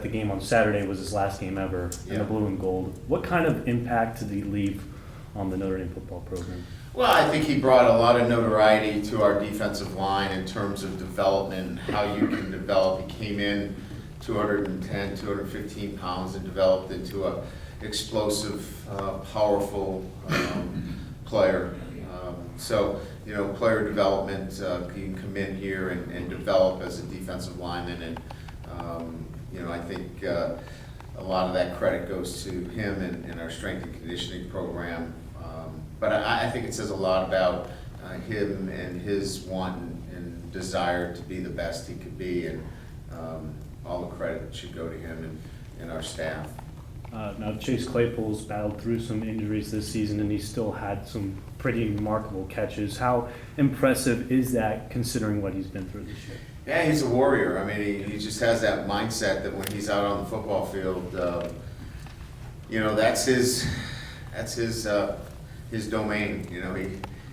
the game on Saturday was his last game ever in the blue and gold. What kind of impact did he leave on the Notre Dame football program? Well, I think he brought a lot of notoriety to our defensive line in terms of development, how you can develop. He came in 210, 215 pounds and developed into a explosive, powerful player. So, player development, he can come in here and develop as a defensive lineman. And, I think a lot of that credit goes to him and our strength and conditioning program. But I think it says a lot about him and his want and desire to be the best he could be. And all the credit should go to him and our staff. Now, Chase Claypool's battled through some injuries this season, and he still had some pretty remarkable catches. How impressive is that, considering what he's been through this year? Yeah, he's a warrior. I mean, he just has that mindset that when he's out on the football field, that's his domain.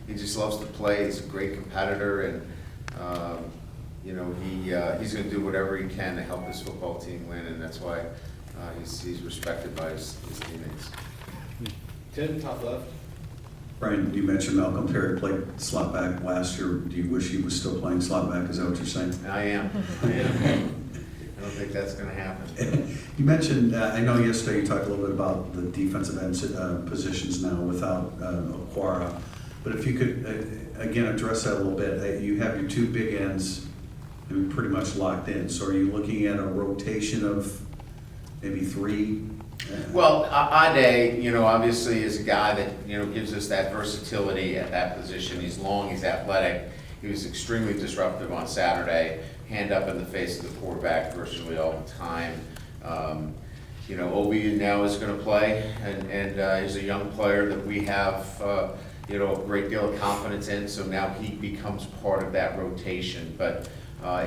He just loves to play. He's a great competitor, and he's going to do whatever he can to help his football team win, and that's why he's respected by his teammates. Tim, top left. Brian, you mentioned Malcolm Perry played slot back last year. Do you wish he was still playing slot back? Is that what you're saying? I am. I don't think that's going to happen. You mentioned, I know yesterday you talked a little bit about the defensive end positions now without Okwara. But if you could, again, address that a little bit. You have your two big ends pretty much locked in. So are you looking at a rotation of maybe three? Well, Ade, obviously is a guy that, gives us that versatility at that position. He's long, he's athletic. He was extremely disruptive on Saturday, hand up in the face of the quarterback virtually all the time. Obi now is going to play, and he's a young player that we have, a great deal of confidence in, so now he becomes part of that rotation. But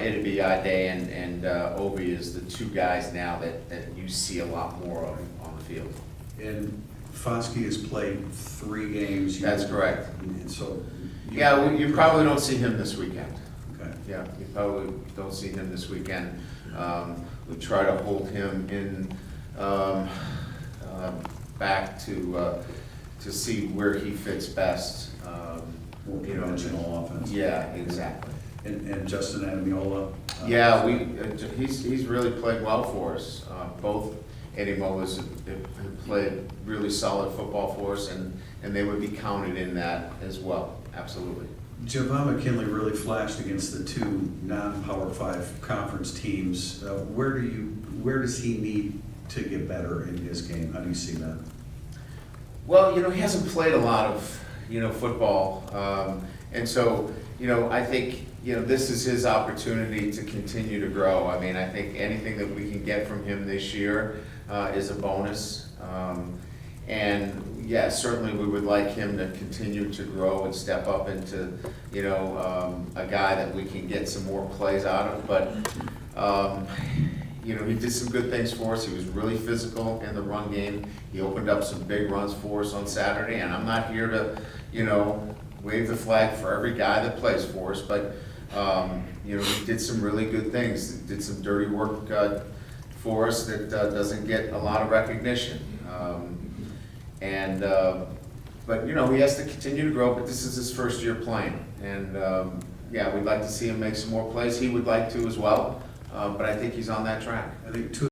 it'd be Ade and Obi is the two guys now that you see a lot more of on the field. And Foskey has played 3 games. That's correct. And so you probably don't see him this weekend. Okay. Yeah, you probably don't see him this weekend. We try to hold him in back to see where he fits best. More conventional offense. Yeah, exactly. And Justin Adamiola. Yeah, he's really played well for us. Both Eddie Molas have played really solid football for us, and they would be counted in that as well. Absolutely. Javon McKinley really flashed against the 2 non-Power 5 conference teams. Where does he need to get better in his game? How do you see that? Well, he hasn't played a lot of football, and so I think this is his opportunity to continue to grow. I mean, I think anything that we can get from him this year is a bonus. And yeah, certainly we would like him to continue to grow and step up into, a guy that we can get some more plays out of. But, he did some good things for us. He was really physical in the run game. He opened up some big runs for us on Saturday. And I'm not here to, wave the flag for every guy that plays for us, but he did some really good things. Did some dirty work for us that doesn't get a lot of recognition. But he has to continue to grow. But this is his first year playing, and we'd like to see him make some more plays. He would like to as well. But I think he's on that track. I think 2